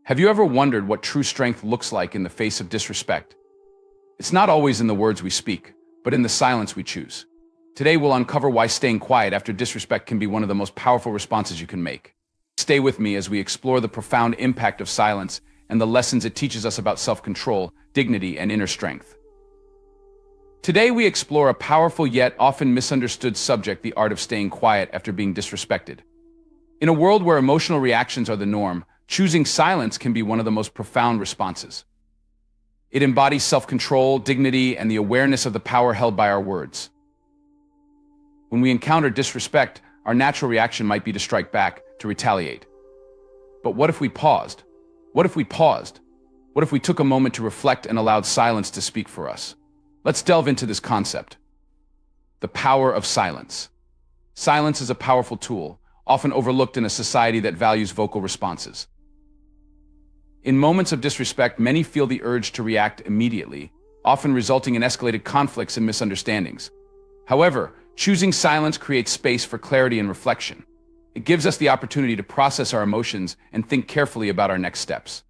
Have you ever wondered what true strength looks like in the face of disrespect? It's not always in the words we speak, but in the silence we choose. Today we'll uncover why staying quiet after disrespect can be one of the most powerful responses you can make. Stay with me as we explore the profound impact of silence and the lessons it teaches us about self-control, dignity, and inner strength. Today we explore a powerful yet often misunderstood subject, the art of staying quiet after being disrespected. In a world where emotional reactions are the norm, choosing silence can be one of the most profound responses. It embodies self-control, dignity, and the awareness of the power held by our words. When we encounter disrespect, our natural reaction might be to strike back, to retaliate. But what if we paused? What if we paused? What if we took a moment to reflect and allowed silence to speak for us? Let's delve into this concept. The power of silence. Silence is a powerful tool, often overlooked in a society that values vocal responses. In moments of disrespect, many feel the urge to react immediately, often resulting in escalated conflicts and misunderstandings. However, choosing silence creates space for clarity and reflection. It gives us the opportunity to process our emotions and think carefully about our next steps.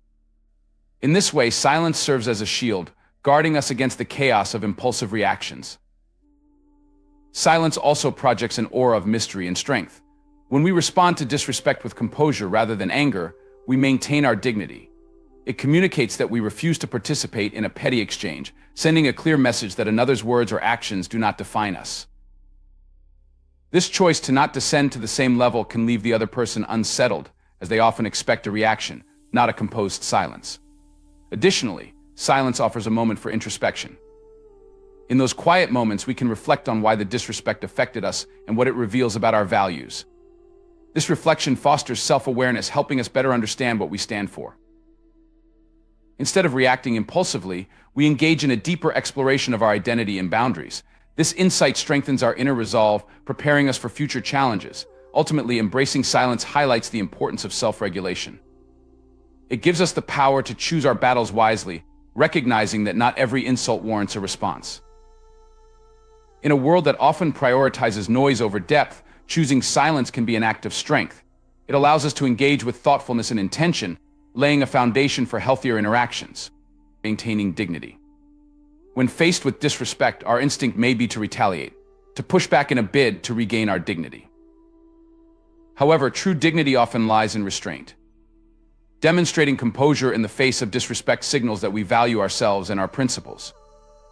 In this way, silence serves as a shield, guarding us against the chaos of impulsive reactions. Silence also projects an aura of mystery and strength. When we respond to disrespect with composure rather than anger, we maintain our dignity. It communicates that we refuse to participate in a petty exchange, sending a clear message that another's words or actions do not define us. This choice to not descend to the same level can leave the other person unsettled, as they often expect a reaction, not a composed silence. Additionally, silence offers a moment for introspection. In those quiet moments, we can reflect on why the disrespect affected us and what it reveals about our values. This reflection fosters self-awareness, helping us better understand what we stand for. Instead of reacting impulsively, we engage in a deeper exploration of our identity and boundaries. This insight strengthens our inner resolve, preparing us for future challenges. Ultimately, embracing silence highlights the importance of self-regulation. It gives us the power to choose our battles wisely, recognizing that not every insult warrants a response. In a world that often prioritizes noise over depth, choosing silence can be an act of strength. It allows us to engage with thoughtfulness and intention, laying a foundation for healthier interactions, maintaining dignity. When faced with disrespect, our instinct may be to retaliate, to push back in a bid to regain our dignity. However, true dignity often lies in restraint. Demonstrating composure in the face of disrespect signals that we value ourselves and our principles.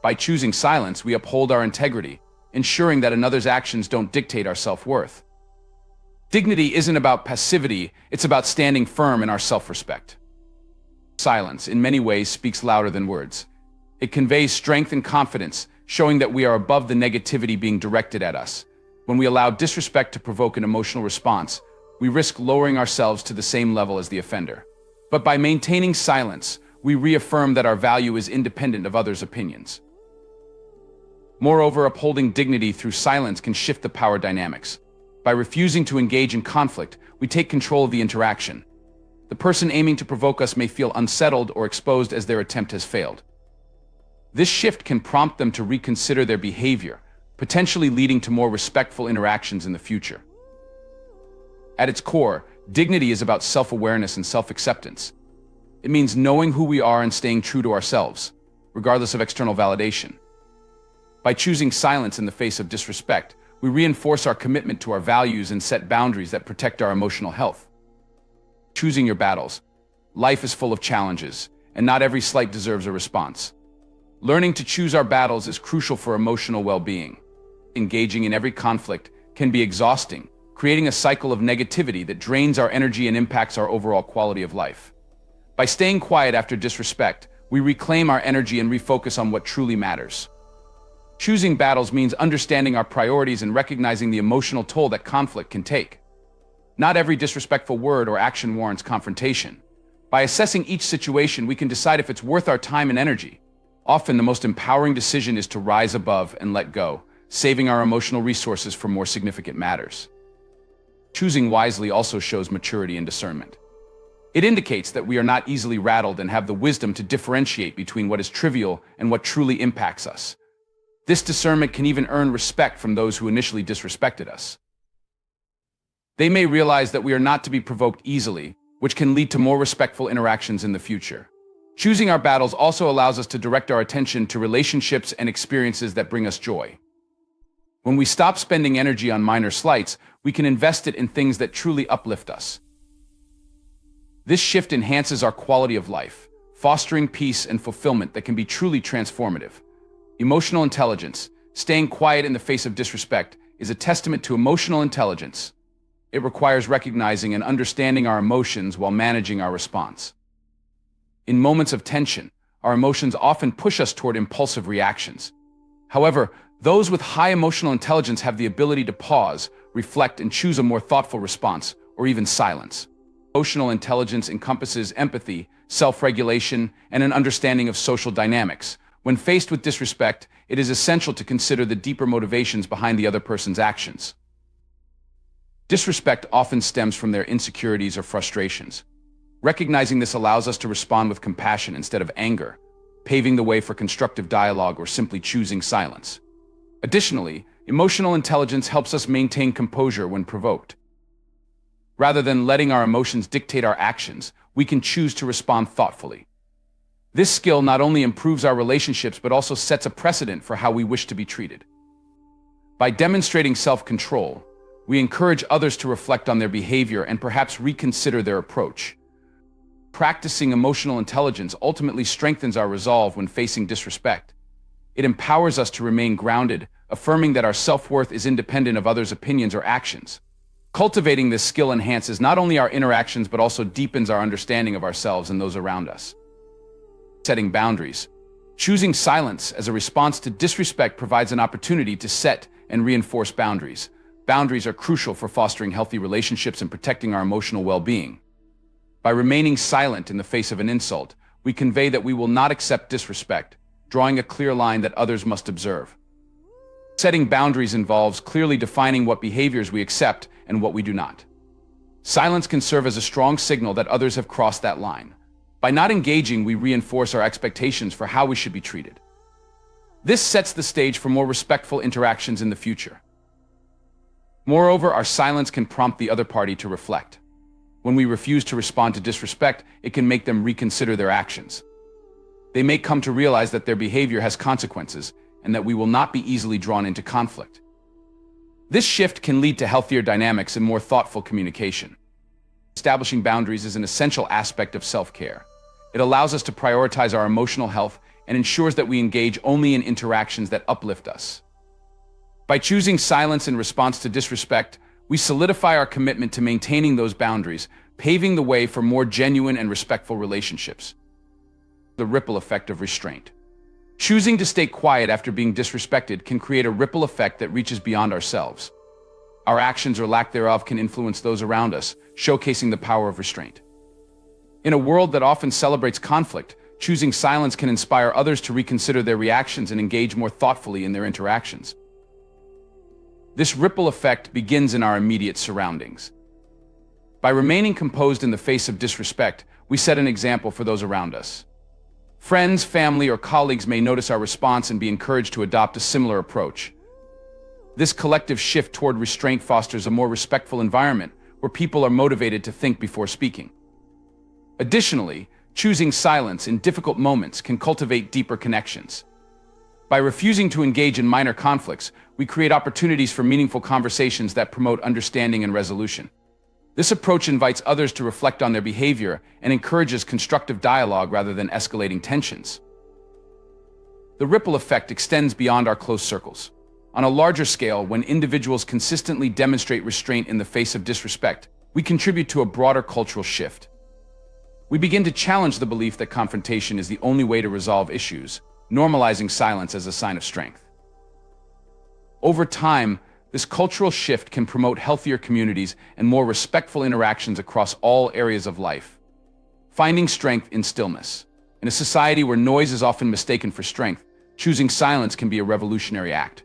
By choosing silence, we uphold our integrity, ensuring that another's actions don't dictate our self-worth. Dignity isn't about passivity, it's about standing firm in our self-respect. Silence, in many ways, speaks louder than words. It conveys strength and confidence, showing that we are above the negativity being directed at us. When we allow disrespect to provoke an emotional response, we risk lowering ourselves to the same level as the offender. But by maintaining silence, we reaffirm that our value is independent of others' opinions. Moreover, upholding dignity through silence can shift the power dynamics. By refusing to engage in conflict, we take control of the interaction. The person aiming to provoke us may feel unsettled or exposed as their attempt has failed. This shift can prompt them to reconsider their behavior, potentially leading to more respectful interactions in the future. At its core, dignity is about self-awareness and self-acceptance. It means knowing who we are and staying true to ourselves, regardless of external validation. By choosing silence in the face of disrespect, we reinforce our commitment to our values and set boundaries that protect our emotional health. Choosing your battles. Life is full of challenges, and not every slight deserves a response. Learning to choose our battles is crucial for emotional well-being. Engaging in every conflict can be exhausting, creating a cycle of negativity that drains our energy and impacts our overall quality of life. By staying quiet after disrespect, we reclaim our energy and refocus on what truly matters. Choosing battles means understanding our priorities and recognizing the emotional toll that conflict can take. Not every disrespectful word or action warrants confrontation. By assessing each situation, we can decide if it's worth our time and energy. Often, the most empowering decision is to rise above and let go, saving our emotional resources for more significant matters. Choosing wisely also shows maturity and discernment. It indicates that we are not easily rattled and have the wisdom to differentiate between what is trivial and what truly impacts us. This discernment can even earn respect from those who initially disrespected us. They may realize that we are not to be provoked easily, which which can lead to more respectful interactions in the future. Choosing our battles also allows us to direct our attention to relationships and experiences that bring us joy. When we stop spending energy on minor slights, we can invest it in things that truly uplift us. This shift enhances our quality of life, fostering peace and fulfillment that can be truly transformative. Emotional intelligence, staying quiet in the face of disrespect, is a testament to emotional intelligence. It requires recognizing and understanding our emotions while managing our response. In moments of tension, our emotions often push us toward impulsive reactions. However, those with high emotional intelligence have the ability to pause, reflect, and choose a more thoughtful response, or even silence. Emotional intelligence encompasses empathy, self-regulation, and an understanding of social dynamics. When faced with disrespect, it is essential to consider the deeper motivations behind the other person's actions. Disrespect often stems from their insecurities or frustrations. Recognizing this allows us to respond with compassion instead of anger, paving the way for constructive dialogue or simply choosing silence. Additionally, emotional intelligence helps us maintain composure when provoked. Rather than letting our emotions dictate our actions, we can choose to respond thoughtfully. This skill not only improves our relationships but also sets a precedent for how we wish to be treated. By demonstrating self-control, we encourage others to reflect on their behavior and perhaps reconsider their approach. Practicing emotional intelligence ultimately strengthens our resolve when facing disrespect. It empowers us to remain grounded, affirming that our self-worth is independent of others' opinions or actions. Cultivating this skill enhances not only our interactions but also deepens our understanding of ourselves and those around us. Setting boundaries. Choosing silence as a response to disrespect provides an opportunity to set and reinforce boundaries. Boundaries are crucial for fostering healthy relationships and protecting our emotional well-being. By remaining silent in the face of an insult, we convey that we will not accept disrespect, drawing a clear line that others must observe. Setting boundaries involves clearly defining what behaviors we accept and what we do not. Silence can serve as a strong signal that others have crossed that line. By not engaging, we reinforce our expectations for how we should be treated. This sets the stage for more respectful interactions in the future. Moreover, our silence can prompt the other party to reflect. When we refuse to respond to disrespect, it can make them reconsider their actions. They may come to realize that their behavior has consequences and that we will not be easily drawn into conflict. This shift can lead to healthier dynamics and more thoughtful communication. Establishing boundaries is an essential aspect of self-care. It allows us to prioritize our emotional health and ensures that we engage only in interactions that uplift us. By choosing silence in response to disrespect, we solidify our commitment to maintaining those boundaries, paving the way for more genuine and respectful relationships. The ripple effect of restraint. Choosing to stay quiet after being disrespected can create a ripple effect that reaches beyond ourselves. Our actions or lack thereof can influence those around us, showcasing the power of restraint. In a world that often celebrates conflict, choosing silence can inspire others to reconsider their reactions and engage more thoughtfully in their interactions. This ripple effect begins in our immediate surroundings. By remaining composed in the face of disrespect, we set an example for those around us. Friends, family, or colleagues may notice our response and be encouraged to adopt a similar approach. This collective shift toward restraint fosters a more respectful environment where people are motivated to think before speaking. Additionally, choosing silence in difficult moments can cultivate deeper connections. By refusing to engage in minor conflicts, we create opportunities for meaningful conversations that promote understanding and resolution. This approach invites others to reflect on their behavior and encourages constructive dialogue rather than escalating tensions. The ripple effect extends beyond our close circles. On a larger scale, when individuals consistently demonstrate restraint in the face of disrespect, we contribute to a broader cultural shift. We begin to challenge the belief that confrontation is the only way to resolve issues, normalizing silence as a sign of strength. Over time, this cultural shift can promote healthier communities and more respectful interactions across all areas of life. Finding strength in stillness. In a society where noise is often mistaken for strength, choosing silence can be a revolutionary act.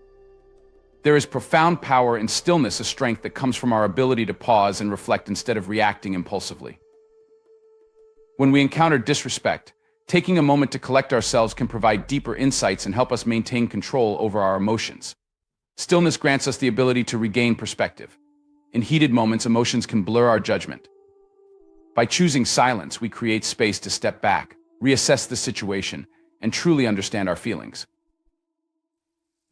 There is profound power in stillness, a strength that comes from our ability to pause and reflect instead of reacting impulsively. When we encounter disrespect, taking a moment to collect ourselves can provide deeper insights and help us maintain control over our emotions. Stillness grants us the ability to regain perspective. In heated moments, emotions can blur our judgment. By choosing silence, we create space to step back, reassess the situation, and truly understand our feelings.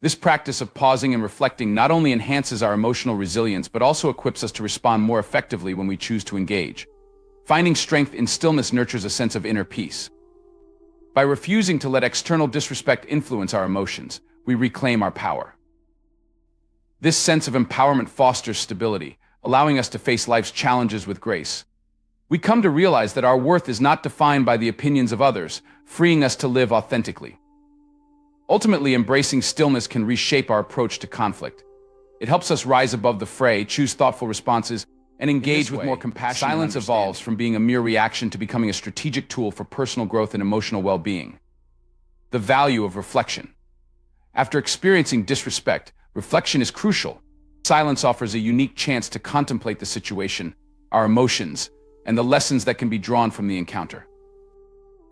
This practice of pausing and reflecting not only enhances our emotional resilience, but also equips us to respond more effectively when we choose to engage. Finding strength in stillness nurtures a sense of inner peace. By refusing to let external disrespect influence our emotions, we reclaim our power. This sense of empowerment fosters stability, allowing us to face life's challenges with grace. We come to realize that our worth is not defined by the opinions of others, freeing us to live authentically. Ultimately, embracing stillness can reshape our approach to conflict. It helps us rise above the fray, choose thoughtful responses, and engage with more compassion. Silence evolves from being a mere reaction to becoming a strategic tool for personal growth and emotional well-being. The value of reflection. After experiencing disrespect, reflection is crucial. Silence offers a unique chance to contemplate the situation, our emotions, and the lessons that can be drawn from the encounter.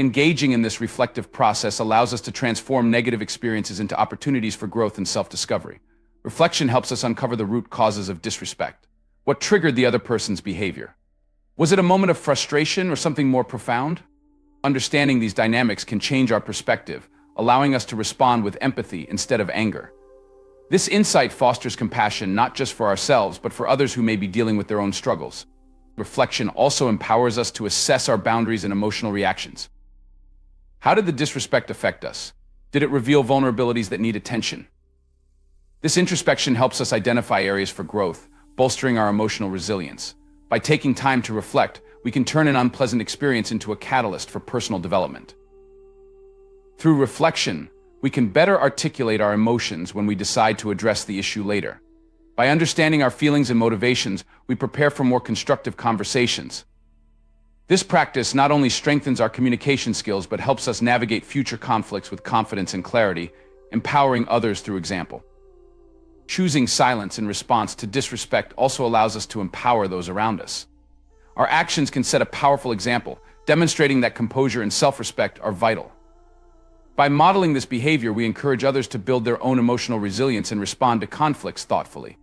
Engaging in this reflective process allows us to transform negative experiences into opportunities for growth and self-discovery. Reflection helps us uncover the root causes of disrespect. What triggered the other person's behavior? Was it a moment of frustration or something more profound? Understanding these dynamics can change our perspective, allowing us to respond with empathy instead of anger. This insight fosters compassion not just for ourselves, but for others who may be dealing with their own struggles. Reflection also empowers us to assess our boundaries and emotional reactions. How did the disrespect affect us? Did it reveal vulnerabilities that need attention? This introspection helps us identify areas for growth, bolstering our emotional resilience. By taking time to reflect, we can turn an unpleasant experience into a catalyst for personal development. Through reflection, we can better articulate our emotions when we decide to address the issue later. By understanding our feelings and motivations, we prepare for more constructive conversations. This practice not only strengthens our communication skills, but helps us navigate future conflicts with confidence and clarity, empowering others through example. Choosing silence in response to disrespect also allows us to empower those around us. Our actions can set a powerful example, demonstrating that composure and self-respect are vital. By modeling this behavior, we encourage others to build their own emotional resilience and respond to conflicts thoughtfully.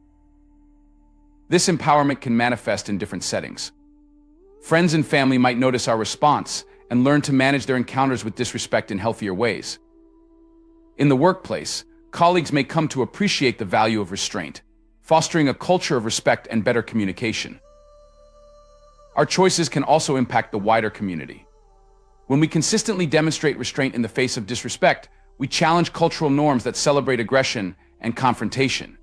This empowerment can manifest in different settings. Friends and family might notice our response and learn to manage their encounters with disrespect in healthier ways. In the workplace, colleagues may come to appreciate the value of restraint, fostering a culture of respect and better communication. Our choices can also impact the wider community. When we consistently demonstrate restraint in the face of disrespect, we challenge cultural norms that celebrate aggression and confrontation.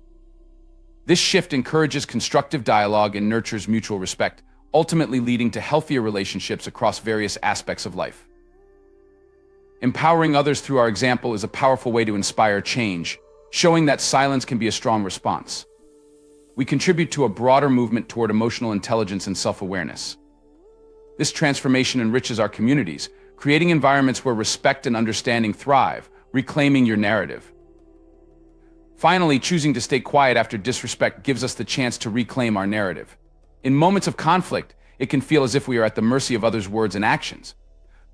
This shift encourages constructive dialogue and nurtures mutual respect, ultimately leading to healthier relationships across various aspects of life. Empowering others through our example is a powerful way to inspire change, showing that silence can be a strong response. We contribute to a broader movement toward emotional intelligence and self-awareness. This transformation enriches our communities, creating environments where respect and understanding thrive, reclaiming your narrative. Finally, choosing to stay quiet after disrespect gives us the chance to reclaim our narrative. In moments of conflict, it can feel as if we are at the mercy of others' words and actions.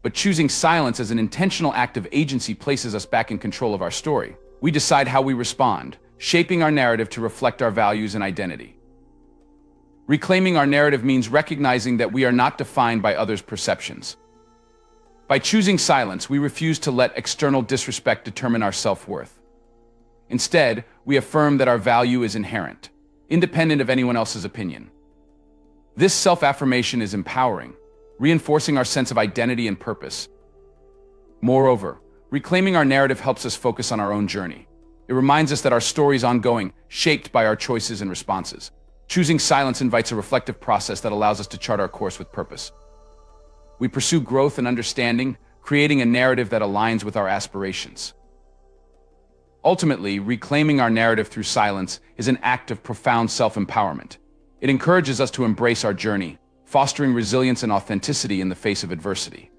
But choosing silence as an intentional act of agency places us back in control of our story. We decide how we respond, shaping our narrative to reflect our values and identity. Reclaiming our narrative means recognizing that we are not defined by others' perceptions. By choosing silence, we refuse to let external disrespect determine our self-worth. Instead, we affirm that our value is inherent, independent of anyone else's opinion. This self-affirmation is empowering, reinforcing our sense of identity and purpose. Moreover, reclaiming our narrative helps us focus on our own journey. It reminds us that our story is ongoing, shaped by our choices and responses. Choosing silence invites a reflective process that allows us to chart our course with purpose. We pursue growth and understanding, creating a narrative that aligns with our aspirations. Ultimately, reclaiming our narrative through silence is an act of profound self-empowerment. It encourages us to embrace our journey, fostering resilience and authenticity in the face of adversity.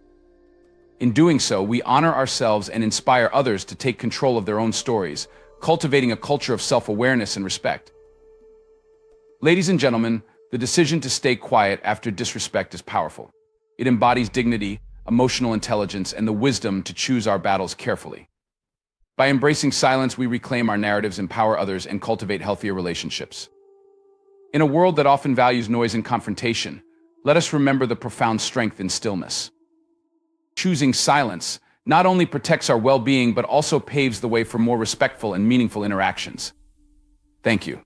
In doing so, we honor ourselves and inspire others to take control of their own stories, cultivating a culture of self-awareness and respect. Ladies and gentlemen, the decision to stay quiet after disrespect is powerful. It embodies dignity, emotional intelligence, and the wisdom to choose our battles carefully. By embracing silence, we reclaim our narratives, empower others, and cultivate healthier relationships. In a world that often values noise and confrontation, let us remember the profound strength in stillness. Choosing silence not only protects our well-being but also paves the way for more respectful and meaningful interactions. Thank you.